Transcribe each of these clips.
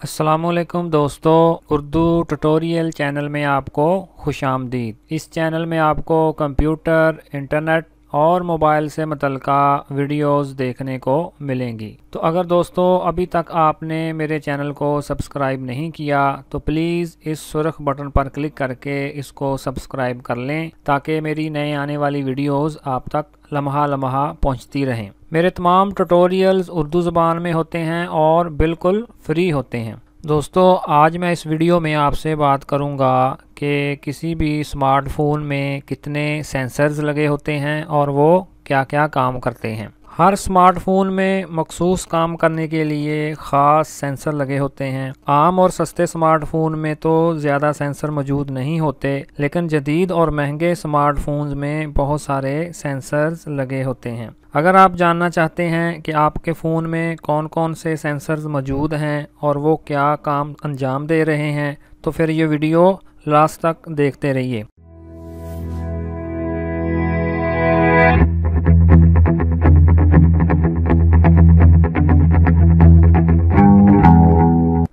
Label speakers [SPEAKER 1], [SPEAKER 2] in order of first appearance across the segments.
[SPEAKER 1] अस्सलामुअलैकुम दोस्तों, Urdu tutorial channel में आपको खुशामदीद। इस चैनल में आपको कंप्यूटर, इंटरनेट और मोबाइल से मुतल्लिका वीडियोस देखने को मिलेंगी। तो अगर दोस्तों अभी तक आपने मेरे चैनल को सब्सक्राइब नहीं किया तो प्लीज़ इस सुर्ख बटन पर क्लिक करके इसको सब्सक्राइब कर लें ताकि मेरी नए आने वाली वीडियोस आप तक लम्हा लम्हा पहुंचती रहें। मेरे तमाम ट्यूटोरियल्स उर्दू ज़बान में होते हैं और बिल्कुल फ्री होते हैं। दोस्तों आज मैं इस वीडियो में आपसे बात करूंगा कि किसी भी स्मार्टफोन में कितने सेंसर्स लगे होते हैं और वो क्या क्या काम करते हैं। हर स्मार्टफोन में मखसूस काम करने के लिए ख़ास सेंसर लगे होते हैं। आम और सस्ते स्मार्टफोन में तो ज़्यादा सेंसर मौजूद नहीं होते, लेकिन जदीद और महंगे स्मार्टफोन्स में बहुत सारे सेंसर्स लगे होते हैं। अगर आप जानना चाहते हैं कि आपके फ़ोन में कौन कौन से सेंसर्स मौजूद हैं और वो क्या काम अंजाम दे रहे हैं तो फिर ये वीडियो लास्ट तक देखते रहिए।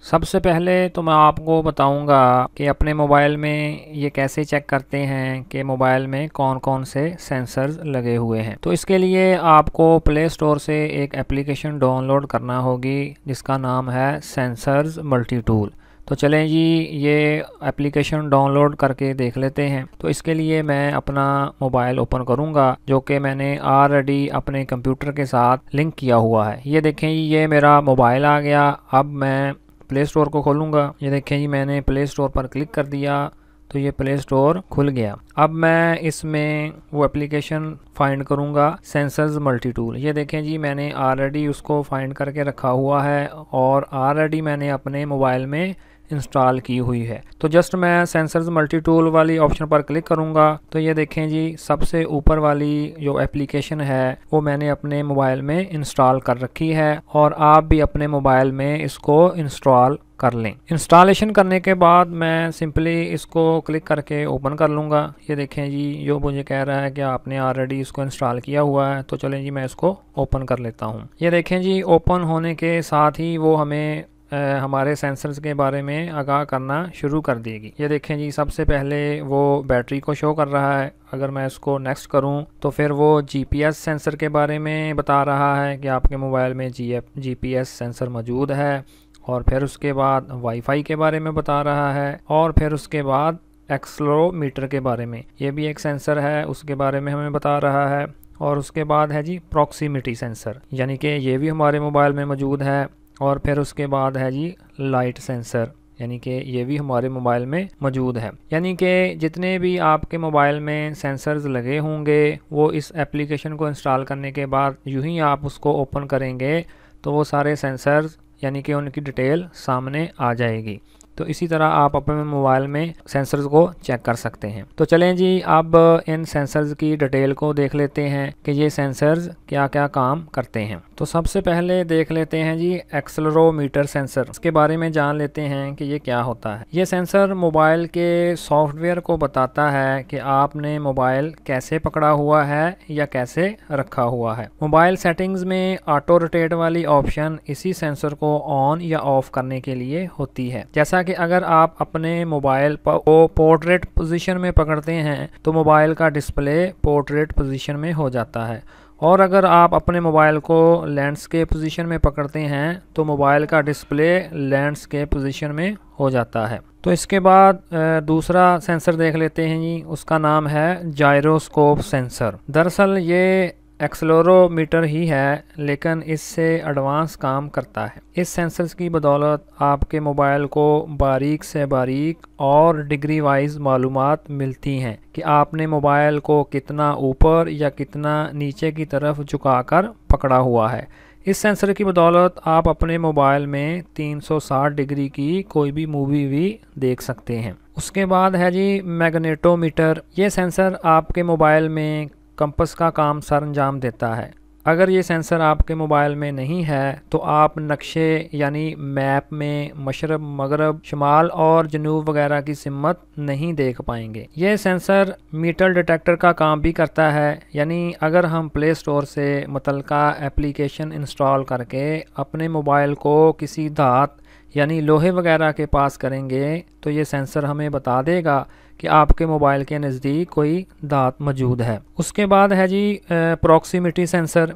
[SPEAKER 1] सबसे पहले तो मैं आपको बताऊंगा कि अपने मोबाइल में ये कैसे चेक करते हैं कि मोबाइल में कौन कौन से सेंसर्स लगे हुए हैं। तो इसके लिए आपको प्ले स्टोर से एक एप्लीकेशन डाउनलोड करना होगी जिसका नाम है सेंसर्स मल्टी टूल। तो चलें जी, ये एप्लीकेशन डाउनलोड करके देख लेते हैं। तो इसके लिए मैं अपना मोबाइल ओपन करूंगा जो कि मैंने ऑलरेडी अपने कंप्यूटर के साथ लिंक किया हुआ है। ये देखें, ये मेरा मोबाइल आ गया। अब मैं प्ले स्टोर को खोलूँगा। ये देखें जी, मैंने प्ले स्टोर पर क्लिक कर दिया तो ये प्ले स्टोर खुल गया। अब मैं इसमें वो एप्लीकेशन फाइंड करूँगा, सेंसर्स मल्टी टूल। ये देखें जी, मैंने ऑलरेडी उसको फाइंड करके रखा हुआ है और ऑलरेडी मैंने अपने मोबाइल में इंस्टॉल की हुई है। तो जस्ट मैं सेंसर्स मल्टी टूल वाली ऑप्शन पर क्लिक करूंगा तो ये देखें जी, सबसे ऊपर वाली जो एप्लीकेशन है वो मैंने अपने मोबाइल में इंस्टॉल कर रखी है और आप भी अपने मोबाइल में इसको इंस्टॉल कर लें। इंस्टॉलेशन करने के बाद मैं सिंपली इसको क्लिक करके ओपन कर लूँगा। ये देखें जी, जो मुझे कह रहा है कि आपने ऑलरेडी इसको इंस्टॉल किया हुआ है। तो चलें जी, मैं इसको ओपन कर लेता हूँ। ये देखें जी, ओपन होने के साथ ही वो हमें हमारे सेंसर्स के बारे में आगाह करना शुरू कर देगी। ये देखें जी, सबसे पहले वो बैटरी को शो कर रहा है। अगर मैं इसको नेक्स्ट करूं तो फिर वो जीपीएस सेंसर के बारे में बता रहा है कि आपके मोबाइल में जीपीएस सेंसर मौजूद है, और फिर उसके बाद वाईफाई के बारे में बता रहा है, और फिर उसके बाद एक्सेलेरोमीटर के बारे में, ये भी एक सेंसर है, उसके बारे में हमें बता रहा है। और उसके बाद है जी प्रॉक्सिमिटी सेंसर, यानी कि ये भी हमारे मोबाइल में मौजूद है। और फिर उसके बाद है जी लाइट सेंसर, यानी कि ये भी हमारे मोबाइल में मौजूद है। यानी कि जितने भी आपके मोबाइल में सेंसर्स लगे होंगे वो इस एप्लीकेशन को इंस्टॉल करने के बाद यूं ही आप उसको ओपन करेंगे तो वो सारे सेंसर्स यानी कि उनकी डिटेल सामने आ जाएगी। तो इसी तरह आप अपने मोबाइल में सेंसर्स को चेक कर सकते हैं। तो चलें जी, अब इन सेंसर्स की डिटेल को देख लेते हैं कि ये सेंसर्स क्या क्या काम करते हैं। तो सबसे पहले देख लेते हैं जी एक्सेलेरोमीटर सेंसर। इसके बारे में जान लेते हैं कि ये क्या होता है। ये सेंसर मोबाइल के सॉफ्टवेयर को बताता है कि आपने मोबाइल कैसे पकड़ा हुआ है या कैसे रखा हुआ है। मोबाइल सेटिंग्स में ऑटो रोटेट वाली ऑप्शन इसी सेंसर को ऑन या ऑफ करने के लिए होती है। जैसा कि अगर आप अपने मोबाइल को पोर्ट्रेट पोजीशन में पकड़ते हैं तो मोबाइल का डिस्प्ले पोर्ट्रेट पोजीशन में हो जाता है, और अगर आप अपने मोबाइल को लैंडस्केप पोजीशन में पकड़ते हैं तो मोबाइल का डिस्प्ले लैंडस्केप पोजीशन में हो जाता है। तो इसके बाद दूसरा सेंसर देख लेते हैं जी, उसका नाम है जायरोस्कोप सेंसर। दरअसल ये एक्सेलेरोमीटर ही है लेकिन इससे एडवांस काम करता है। इस सेंसर्स की बदौलत आपके मोबाइल को बारीक से बारीक और डिग्री वाइज मालूमात मिलती हैं कि आपने मोबाइल को कितना ऊपर या कितना नीचे की तरफ झुकाकर पकड़ा हुआ है। इस सेंसर की बदौलत आप अपने मोबाइल में 360 डिग्री की कोई भी मूवी भी देख सकते हैं। उसके बाद है जी मैग्नेटोमीटर। ये सेंसर आपके मोबाइल में कंपास का काम सर अंजाम देता है। अगर ये सेंसर आपके मोबाइल में नहीं है तो आप नक्शे यानी मैप में मशरब, मगरब, शुमाल और जनूब वगैरह की सिमत नहीं देख पाएंगे। ये सेंसर मीटर डिटेक्टर का काम भी करता है, यानी अगर हम प्ले स्टोर से मुतल्लिका एप्लीकेशन इंस्टॉल करके अपने मोबाइल को किसी धात यानी लोहे वगैरह के पास करेंगे तो ये सेंसर हमें बता देगा कि आपके मोबाइल के नज़दीक कोई दांत मौजूद है। उसके बाद है जी प्रॉक्सिमिटी सेंसर।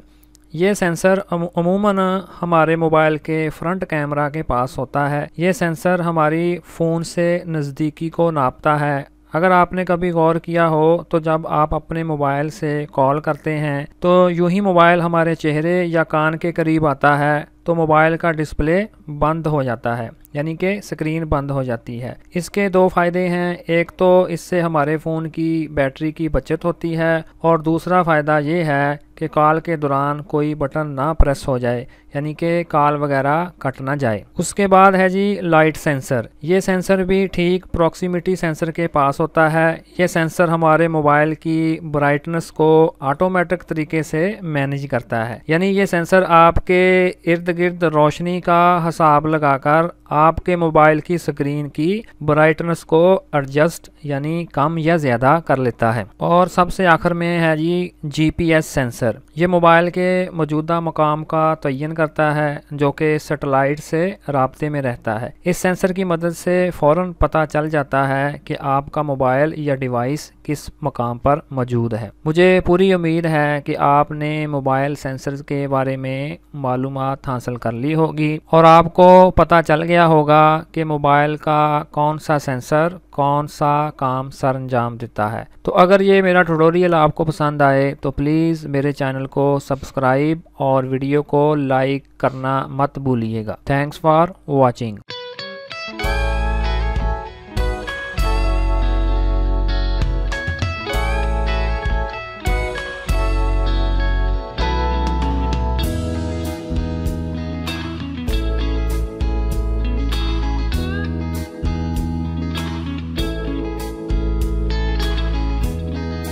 [SPEAKER 1] ये सेंसर अमूमन हमारे मोबाइल के फ्रंट कैमरा के पास होता है। ये सेंसर हमारी फ़ोन से नज़दीकी को नापता है। अगर आपने कभी गौर किया हो तो जब आप अपने मोबाइल से कॉल करते हैं तो यूं ही मोबाइल हमारे चेहरे या कान के करीब आता है तो मोबाइल का डिस्प्ले बंद हो जाता है, यानी कि स्क्रीन बंद हो जाती है। इसके दो फ़ायदे हैं, एक तो इससे हमारे फ़ोन की बैटरी की बचत होती है और दूसरा फ़ायदा ये है कि कॉल के दौरान कोई बटन ना प्रेस हो जाए, यानी कि कॉल वगैरह कट ना जाए। उसके बाद है जी लाइट सेंसर। ये सेंसर भी ठीक प्रॉक्सिमिटी सेंसर के पास होता है। ये सेंसर हमारे मोबाइल की ब्राइटनेस को ऑटोमेटिक तरीके से मैनेज करता है, यानी ये सेंसर आपके इर्द गिर्द रोशनी का हिसाब लगाकर आपके मोबाइल की स्क्रीन की ब्राइटनेस को एडजस्ट यानी कम या ज़्यादा कर लेता है। और सबसे आखिर में है जी GPS सेंसर। ये मोबाइल के मौजूदा मकाम का तयन करता है जो कि सैटेलाइट से राब्ते में रहता है। इस सेंसर की मदद से फ़ौरन पता चल जाता है कि आपका मोबाइल या डिवाइस किस मकाम पर मौजूद है। मुझे पूरी उम्मीद है कि आपने मोबाइल सेंसर के बारे में मालूमात हासिल कर ली होगी और आपको पता चल गया होगा कि मोबाइल का कौन सा सेंसर कौन सा काम सर अंजाम देता है। तो अगर ये मेरा ट्यूटोरियल आपको पसंद आए तो प्लीज़ मेरे चैनल को सब्सक्राइब और वीडियो को लाइक करना मत भूलिएगा। Thanks for watching.